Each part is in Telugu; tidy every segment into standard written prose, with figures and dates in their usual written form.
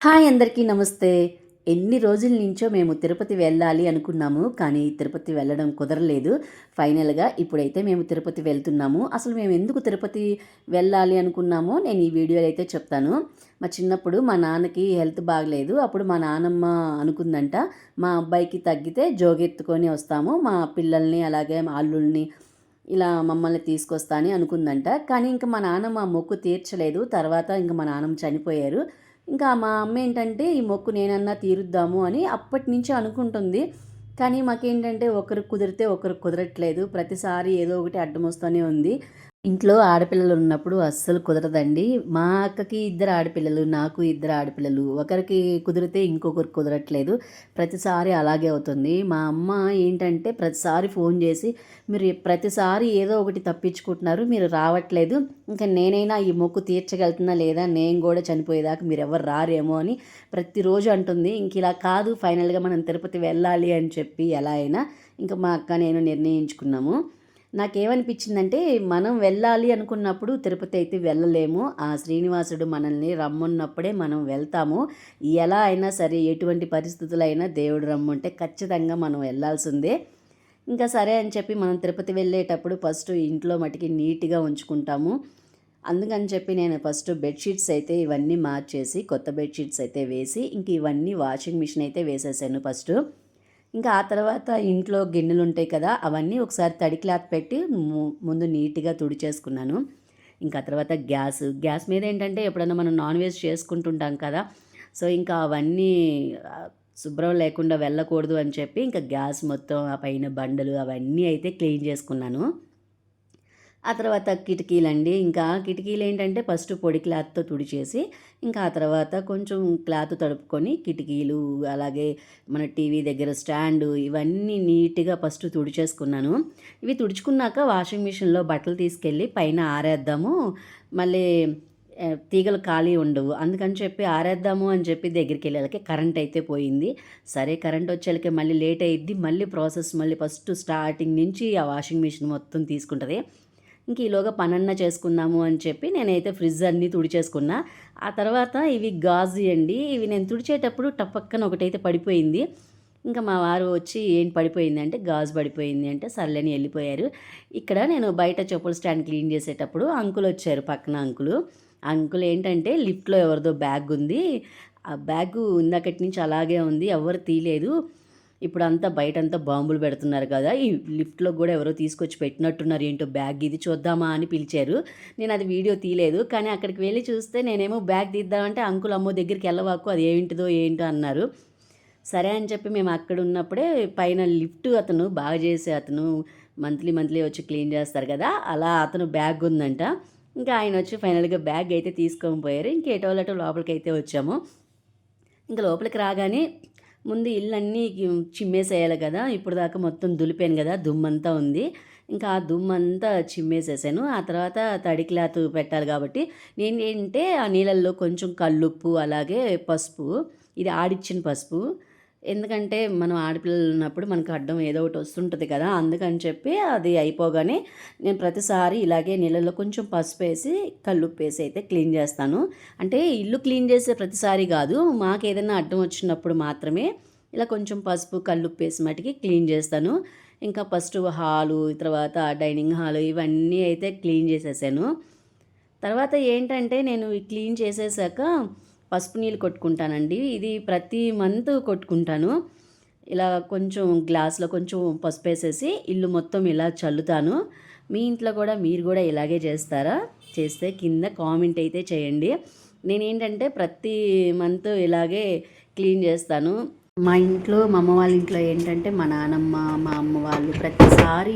హాయ్ అందరికీ నమస్తే. ఎన్ని రోజుల నుంచో మేము తిరుపతి వెళ్ళాలి అనుకున్నాము. కానీ తిరుపతి వెళ్ళడం కుదరలేదు. ఫైనల్‌గా ఇప్పుడైతే మేము తిరుపతి వెళ్తున్నాము. అసలు మేము ఎందుకు తిరుపతి వెళ్ళాలి అనుకున్నామో నేను ఈ వీడియోలో అయితే చెప్తాను. మా చిన్నప్పుడు మా నాన్నకి హెల్త్ బాగలేదు. అప్పుడు మా నానమ్మ అనుకుందంట, మా అబ్బాయికి తగ్గితే జోగెత్తుకొని వస్తాము. మా పిల్లల్ని అలాగే మా అల్లుల్ని ఇలా మమ్మల్ని తీసుకొస్తా అని అనుకుందంట. కానీ ఇంక మా నాన్నమ్మ ఆ మొక్కు తీర్చలేదు. తర్వాత ఇంక మా నాన్నమ్మ చనిపోయారు. ఇంకా మా అమ్మ ఏంటంటే ఈ మొక్కు నేనన్నా తీరుద్దాము అని అప్పటినుంచి అనుకుంటుంది. కానీ మాకేంటంటే ఒకరికి కుదిరితే ఒకరికి కుదరట్లేదు. ప్రతిసారి ఏదో ఒకటి అడ్డమొస్తూనే ఉంది. ఇంట్లో ఆడపిల్లలు ఉన్నప్పుడు అస్సలు కుదరదండి. మా అక్కకి ఇద్దరు ఆడపిల్లలు, నాకు ఇద్దరు ఆడపిల్లలు. ఒకరికి కుదిరితే ఇంకొకరికి కుదరట్లేదు. ప్రతిసారి అలాగే అవుతుంది. మా అమ్మ ఏంటంటే ప్రతిసారి ఫోన్ చేసి, "మీరు ప్రతిసారి ఏదో ఒకటి తప్పించుకుంటున్నారు. మీరు రావట్లేదు. ఇంక నేనైనా ఈ మొక్కు తీర్చగలుగుతున్నా లేదా? నేను కూడా చనిపోయేదాకా మీరెవ్వరు రారేమో" అని ప్రతిరోజు అంటుంది. ఇంక ఇలా కాదు, ఫైనల్‌గా మనం తిరుపతి వెళ్ళాలి అని చెప్పి ఎలా అయినా ఇంక మా అక్క నేను నిర్ణయించుకున్నాము. నాకేమనిపించిందంటే, మనం వెళ్ళాలి అనుకున్నప్పుడు తిరుపతి అయితే వెళ్ళలేము. ఆ శ్రీనివాసుడు మనల్ని రమ్మన్నప్పుడే మనం వెళ్తాము. ఎలా అయినా సరే, ఎటువంటి పరిస్థితులైనా దేవుడు రమ్మంటే ఖచ్చితంగా మనం వెళ్ళాల్సిందే. ఇంకా సరే అని చెప్పి మనం తిరుపతి వెళ్ళేటప్పుడు ఫస్ట్ ఇంట్లో మటికి నీట్‌గా ఉంచుకుంటాము. అందుకని చెప్పి నేను ఫస్ట్ బెడ్‌షీట్స్ అయితే ఇవన్నీ మార్చేసి, కొత్త బెడ్‌షీట్స్ అయితే వేసి, ఇంక ఇవన్నీ వాషింగ్ మిషన్ అయితే వేసేసాను ఫస్టు. ఇంకా ఆ తర్వాత ఇంట్లో గిన్నెలుంటాయి కదా! అవన్నీ ఒకసారి తడి క్లాత్ పెట్టి ముందు నీట్‌గా తుడిచేసుకున్నాను. ఇంకా తర్వాత గ్యాస్ మీద ఏంటంటే ఎప్పుడన్నా మనం నాన్ వెజ్ చేసుకుంటుంటాం కదా! సో, ఇంకా అవన్నీ శుభ్రం లేకుండా వెళ్ళకూడదు అని చెప్పి ఇంకా గ్యాస్ మొత్తం ఆ పైన బండలు అవన్నీ అయితే క్లీన్ చేసుకున్నాను. ఆ తర్వాత కిటికీలండి. ఇంకా కిటికీలేంటంటే ఫస్ట్ పొడి క్లాత్‌తో తుడిచేసి, ఇంకా ఆ తర్వాత కొంచెం క్లాత్ తడుపుకొని కిటికీలు, అలాగే మన టీవీ దగ్గర స్టాండు ఇవన్నీ నీట్‌గా ఫస్ట్ తుడిచేసుకున్నాను. ఇవి తుడుచుకున్నాక వాషింగ్ మిషన్‌లో బట్టలు తీసుకెళ్ళి పైన ఆరేద్దాము. మళ్ళీ తీగలు ఖాళీ ఉండవు. అందుకని చెప్పి ఆరేద్దాము అని చెప్పి దగ్గరికెళ్ళేలకి కరెంట్ అయితే పోయింది. సరే కరెంట్ వచ్చేలకి మళ్ళీ లేట్ అయ్యిద్ది. మళ్ళీ ప్రాసెస్ మళ్ళీ ఫస్ట్ స్టార్టింగ్ నుంచి ఆ వాషింగ్ మిషన్ మొత్తం తీసుకుంటది. ఇంక ఈలోగా పనన్నా చేసుకుందాము అని చెప్పి నేనైతే ఫ్రిడ్జ్ అన్నీ తుడిచేసుకున్నా. ఆ తర్వాత ఇవి గాజుయి అండి. ఇవి నేను తుడిచేటప్పుడు టపక్కన ఒకటైతే పడిపోయింది. ఇంకా మా వారు వచ్చి "ఏంటి పడిపోయింది" అంటే, "గాజు పడిపోయింది" అంటే సర్లే అని ఎళ్ళిపోయారు. ఇక్కడ నేను బయట చెప్పుల స్టాండ్ క్లీన్ చేసేటప్పుడు అంకుల్ వచ్చారు, పక్కన అంకులు. అంకుల్ ఏంటంటే లిఫ్ట్‌లో ఎవరిదో బ్యాగ్ ఉంది. ఆ బ్యాగు ఇందాకటి నుంచి అలాగే ఉంది. ఎవ్వరు తీయలేదు. ఇప్పుడంతా బయటంతా బాంబులు పెడుతున్నారు కదా! ఈ లిఫ్ట్‌లో గూడా ఎవరో తీసుకొచ్చి పెట్టినట్టున్నారు. ఏంటో బ్యాగ్ ఇది చూద్దామా అని పిలిచారు. నేనది వీడియో తీయలేదు. కానీ అక్కడికి వెళ్లి చూస్తే నేనేమో బ్యాగ్ తీద్దామంటే అంకుల్ అమ్మో దగ్గరికెళ్ళవాకు అది ఏంటిదో ఏంటో అన్నారు. సరే అని చెప్పి మేము అక్కడున్నప్పుడే పైన లిఫ్ట్ అతను బాగా చేసే అతను మంత్లీ వచ్చి క్లీన్ చేస్తారు కదా! అలా అతను బ్యాగ్ ఉందంట. ఇంకా ఆయనొచ్చి ఫైనల్‌గా బ్యాగ్ అయితే తీసుకొని పోయారు. ఇంక ఎటోలటో లోపలికైతే వచ్చాము. ఇంక లోపలికి రాగానే ముందు ఇల్లన్నీ చిమ్మేసేయాలి కదా! ఇప్పటిదాకా మొత్తం దులిపాను కదా! దుమ్మంతా ఉంది. ఇంకా ఆ దుమ్మంతా చిమ్మేసేసాను. ఆ తర్వాత తడి క్లాత్ పెట్టాలి కాబట్టి నేనేంటే ఆ నీళ్ళల్లో కొంచెం కల్లుప్పు, అలాగే పసుపు, ఇది ఆడిచ్చిన పసుపు. ఎందుకంటే మనం ఆడపిల్లలు ఉన్నప్పుడు మనకు అడ్డం ఏదో ఒకటి వస్తుంటది కదా! అందుకని చెప్పి అది అయిపోగానే నేను ప్రతిసారి ఇలాగే నీళ్ళలో కొంచెం పసుపేసి, కల్లుప్పేసి అయితే క్లీన్ చేస్తాను. అంటే ఇల్లు క్లీన్ చేసే ప్రతిసారి కాదు. మాకేదైనా అడ్డం వచ్చినప్పుడు మాత్రమే ఇలా కొంచెం పసుపు, కల్లుప్పేసి మటికి క్లీన్ చేస్తాను. ఇంకా ఫస్ట్ హాలు, తర్వాత డైనింగ్ హాలు ఇవన్నీ అయితే క్లీన్ చేసేసాను. తర్వాత ఏంటంటే నేను ఈ క్లీన్ చేసేసాక పసుపు నీళ్ళు కొట్టుకుంటానండి. ఇది ప్రతి మంత్ కొట్టుకుంటాను. ఇలా కొంచెం గ్లాస్‌లో కొంచెం పసుపేసేసి ఇల్లు మొత్తం ఇలా చల్లుతాను. మీ ఇంట్లో కూడా మీరు కూడా ఇలాగే చేస్తారా? చేస్తే కింద కామెంట్ అయితే చేయండి. నేనేంటంటే ప్రతి మంత్ ఇలాగే క్లీన్ చేస్తాను. మా ఇంట్లో మా అమ్మ వాళ్ళ ఇంట్లో ఏంటంటే మా నానమ్మ, మా అమ్మ వాళ్ళు ప్రతిసారి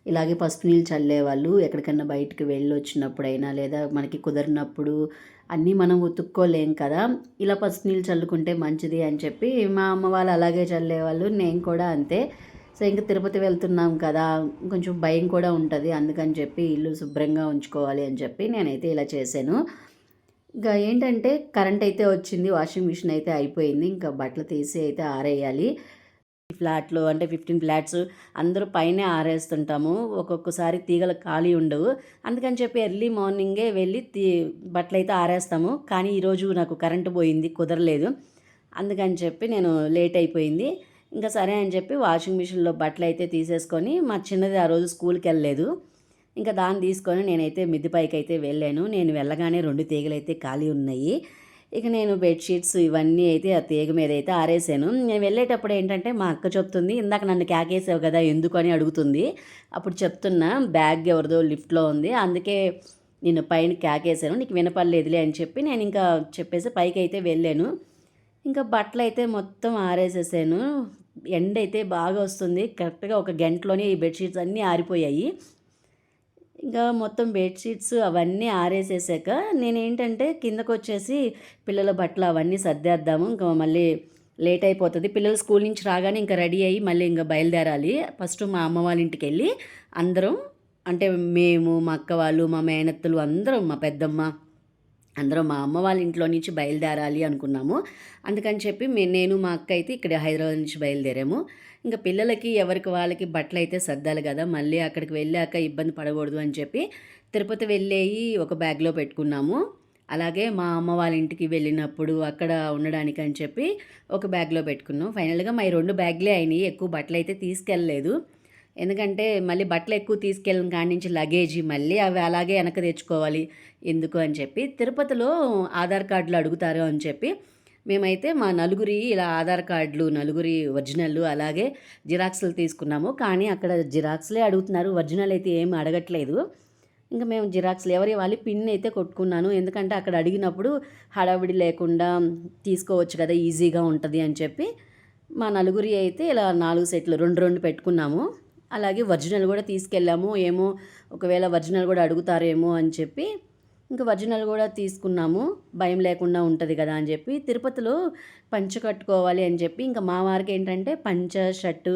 ఇలాగే పసుపు నీళ్ళు చల్లేవాళ్ళు. ఎక్కడికన్నా బయటికి వెళ్ళొచ్చినప్పుడైనా లేదా మనకి కుదిరినప్పుడు అన్నీ మనం ఉతుక్కోలేం కదా! ఇలా పసుపు నీళ్ళు చల్లుకుంటే మంచిది అని చెప్పి మా అమ్మ వాళ్ళు అలాగే చల్లేవాళ్ళు. నేను కూడా అంతే. సో, ఇంక తిరుపతి వెళ్తున్నాం కదా! కొంచెం భయం కూడా ఉంటది. అందుకని చెప్పి ఇల్లు శుభ్రంగా ఉంచుకోవాలి అని చెప్పి నేనైతే ఇలా చేశాను. ఇంకా ఏంటంటే కరెంట్ అయితే వచ్చింది. వాషింగ్ మిషన్ అయితే అయిపోయింది. ఇంకా బట్టలు తీసి అయితే ఆరేయాలి. ఫ్లాట్లు అంటే 15 ఫ్లాట్స్ అందరూ పైనే ఆరేస్తుంటాము. ఒక్కొక్కసారి తీగలు ఖాళీ ఉండవు. అందుకని చెప్పి ఎర్లీ మార్నింగే వెళ్ళి బట్టలైతే ఆరేస్తాము. కానీ ఈరోజు నాకు కరెంటు పోయింది, కుదరలేదు. అందుకని చెప్పి నేను లేట్ అయిపోయింది. ఇంకా సరే అని చెప్పి వాషింగ్ మిషన్లో బట్టలైతే తీసేసుకొని, మా చిన్నది ఆ రోజు స్కూల్కి వెళ్ళలేదు. ఇంకా దాన్ని తీసుకొని నేనైతే మిద్ది పైకి అయితే వెళ్ళాను. నేను వెళ్ళగానే 2 తీగలైతే ఖాళీ ఉన్నాయి. ఇక నేను బెడ్షీట్స్ ఇవన్నీ అయితే ఆ తీగ మీద అయితే ఆరేసాను. నేను వెళ్ళేటప్పుడు ఏంటంటే మా అక్క చెప్తుంది, ఇందాక నన్ను కేకేసావు కదా ఎందుకు అని అడుగుతుంది. అప్పుడు చెప్తున్నా, బ్యాగ్ ఎవరిదో లిఫ్ట్లో ఉంది, అందుకే నేను పైన కేకేసాను, నీకు వినపడలేదులే అని చెప్పి నేను ఇంకా చెప్పేసి పైకి అయితే వెళ్ళాను. ఇంకా బట్టలు అయితే మొత్తం ఆరేసేసాను. ఎండ అయితే బాగా వస్తుంది. కరెక్ట్గా ఒక గంటలోనే ఈ బెడ్షీట్స్ అన్నీ ఆరిపోయాయి. ఇంకా మొత్తం బెడ్షీట్స్ అవన్నీ ఆరేసేసాక నేనేంటంటే కిందకొచ్చేసి పిల్లల బట్టలు అవన్నీ సర్దేద్దాము, ఇంకా మళ్ళీ లేట్ అయిపోతుంది. పిల్లలు స్కూల్ నుంచి రాగానే ఇంకా రెడీ అయ్యి మళ్ళీ ఇంకా బయలుదేరాలి. ఫస్ట్ మా అమ్మ వాళ్ళ ఇంటికి వెళ్ళి అందరం, అంటే మేము, మా అక్క వాళ్ళు, మా మేనత్తలు అందరం, మా పెద్దమ్మ అందరం మా అమ్మ వాళ్ళ ఇంట్లో నుంచి బయలుదేరాలి అనుకున్నాము. అందుకని చెప్పి నేను మా అక్క అయితే ఇక్కడ హైదరాబాద్ నుంచి బయలుదేరాము. ఇంకా పిల్లలకి ఎవరికి వాళ్ళకి బట్టలు అయితే సర్దాలి కదా, మళ్ళీ అక్కడికి వెళ్ళాక ఇబ్బంది పడకూడదు అని చెప్పి తిరుపతి వెళ్ళేవి ఒక బ్యాగ్లో పెట్టుకున్నాము. అలాగే మా అమ్మ వాళ్ళ ఇంటికి వెళ్ళినప్పుడు అక్కడ ఉండడానికి అని చెప్పి ఒక బ్యాగ్లో పెట్టుకున్నాం. ఫైనల్గా మా 2 బ్యాగ్లే అయినాయి. ఎక్కువ బట్టలు అయితే తీసుకెళ్ళలేదు. ఎందుకంటే మళ్ళీ బట్టలు ఎక్కువ తీసుకెళ్ళిన కాడి నుంచి లగేజీ మళ్ళీ అవి అలాగే వెనక్కి తెచ్చుకోవాలి ఎందుకు అని చెప్పి, తిరుపతిలో ఆధార్ కార్డులు అడుగుతారు అని చెప్పి మేమైతే మా నలుగురి ఇలా ఆధార్ కార్డులు, నలుగురి ఒరిజినల్ అలాగే జిరాక్స్లు తీసుకున్నాము. కానీ అక్కడ జిరాక్స్లే అడుగుతున్నారు, ఒరిజినల్ అయితే ఏం అడగట్లేదు. ఇంకా మేము జిరాక్స్లు ఎవరి వాళ్ళు పిన్ అయితే కొట్టుకున్నాను. ఎందుకంటే అక్కడ అడిగినప్పుడు హడావిడి లేకుండా తీసుకోవచ్చు కదా, ఈజీగా ఉంటుంది అని చెప్పి మా నలుగురి అయితే ఇలా 4 సెట్లు 2 పెట్టుకున్నాము. అలాగే ఒరిజినల్ కూడా తీసుకెళ్ళాము. ఏమో ఒకవేళ ఒరిజినల్ కూడా అడుగుతారేమో అని చెప్పి ఇంకా ఒరిజినల్ కూడా తీసుకున్నాము, భయం లేకుండా ఉంటుంది కదా అని చెప్పి. తిరుపతిలో పంచ కట్టుకోవాలి అని చెప్పి ఇంకా మా వారికి ఏంటంటే పంచ షర్టు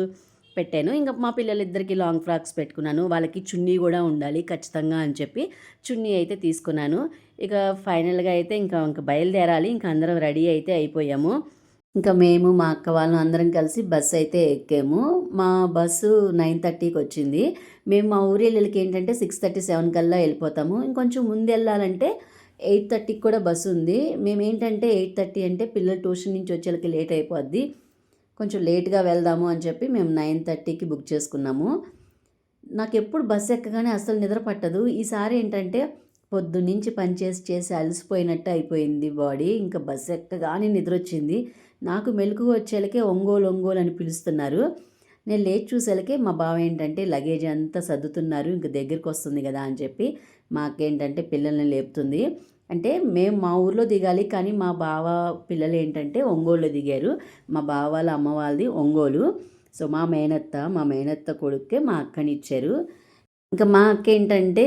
పెట్టాను. ఇంకా మా పిల్లలిద్దరికీ లాంగ్ ఫ్రాక్స్ పెట్టుకున్నాను. వాళ్ళకి చున్నీ కూడా ఉండాలి ఖచ్చితంగా అని చెప్పి చున్నీ అయితే తీసుకున్నాను. ఇక ఫైనల్గా అయితే ఇంకా బయలుదేరాలి. ఇంకా అందరం రెడీ అయితే అయిపోయాము. ఇంకా మేము మా అక్క వాళ్ళు అందరం కలిసి బస్సు అయితే ఎక్కాము. మా బస్సు 9:30కి వచ్చింది. మేము మా ఊరేళ్ళకి ఏంటంటే 6:37 కల్లా వెళ్ళిపోతాము. ఇంకొంచెం ముందు వెళ్ళాలంటే 8:30కి కూడా బస్సు ఉంది. మేమేంటంటే 8:30 అంటే పిల్లలు ట్యూషన్ నుంచి వచ్చేళ్ళకి లేట్ అయిపోద్ది, కొంచెం లేట్గా వెళ్దాము అని చెప్పి మేము 9:30కి బుక్ చేసుకున్నాము. నాకు ఎప్పుడు బస్సు ఎక్కగానే అసలు నిద్ర పట్టదు. ఈసారి ఏంటంటే పొద్దున్నుంచి పనిచేసి అలసిపోయినట్టు అయిపోయింది బాడీ. ఇంకా బస్సు ఎక్కగానే నిద్ర వచ్చింది. నాకు మెలకువ వచ్చేలకే ఒంగోలు అని పిలుస్తున్నారు. నేను లేచి చూసేలకే మా బావ ఏంటంటే లగేజ్ అంతా సర్దుతున్నారు, ఇంక దగ్గరికి వస్తుంది కదా అని చెప్పి మాకేంటంటే పిల్లల్ని లేపుతుంది. అంటే మేము మా ఊర్లో దిగాలి, కానీ మా బావ పిల్లలు ఏంటంటే ఒంగోలులో దిగారు. మా బావ వాళ్ళ అమ్మ వాళ్ళది ఒంగోలు. సో మా మేనత్త కొడుక్కే మా అక్కనిచ్చారు. ఇంకా మా అక్క ఏంటంటే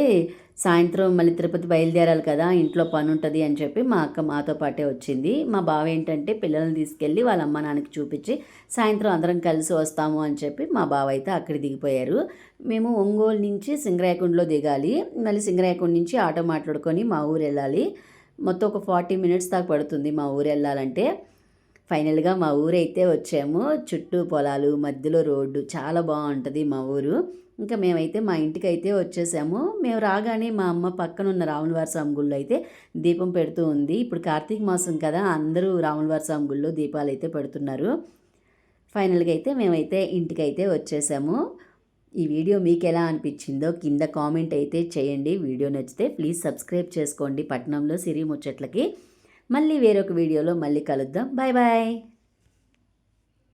సాయంత్రం మళ్ళీ తిరుపతి బయలుదేరాలి కదా, ఇంట్లో పని ఉంటుంది అని చెప్పి మా అక్క మాతో పాటే వచ్చింది. మా బావ ఏంటంటే పిల్లల్ని తీసుకెళ్ళి వాళ్ళ అమ్మ నాన్నకి చూపించి సాయంత్రం అందరం కలిసి వస్తాము అని చెప్పి మా బావ అయితే అక్కడ దిగిపోయారు. మేము ఒంగోలు నుంచి సింగరాయకొండలో దిగాలి. మళ్ళీ సింగరాయకొండ నుంచి ఆటో మాట్లాడుకొని మా ఊరు వెళ్ళాలి. మొత్తం ఒక 40 మినిట్స్ దాకా పడుతుంది మా ఊరు వెళ్ళాలంటే. ఫైనల్గా మా ఊరైతే వచ్చాము. చుట్టూ పొలాలు, మధ్యలో రోడ్డు, చాలా బాగుంటుంది మా ఊరు. ఇంకా మేమైతే మా ఇంటికి అయితే వచ్చేసాము. మేము రాగానే మా అమ్మ పక్కనున్న రాములవారి స్వామి గుళ్ళో అయితే దీపం పెడుతూ ఉంది. ఇప్పుడు కార్తీక మాసం కదా, అందరూ రాములవారి స్వామి గుళ్ళో దీపాలు అయితే పెడుతున్నారు. ఫైనల్గా అయితే మేమైతే ఇంటికైతే వచ్చేసాము. ఈ వీడియో మీకు ఎలా అనిపించిందో కింద కామెంట్ అయితే చేయండి. వీడియో నచ్చితే ప్లీజ్ సబ్స్క్రైబ్ చేసుకోండి. పట్నంలో సిరి ముచ్చట్లకి. మళ్ళీ వేరొక వీడియోలో మళ్ళీ కలుద్దాం. Bye bye.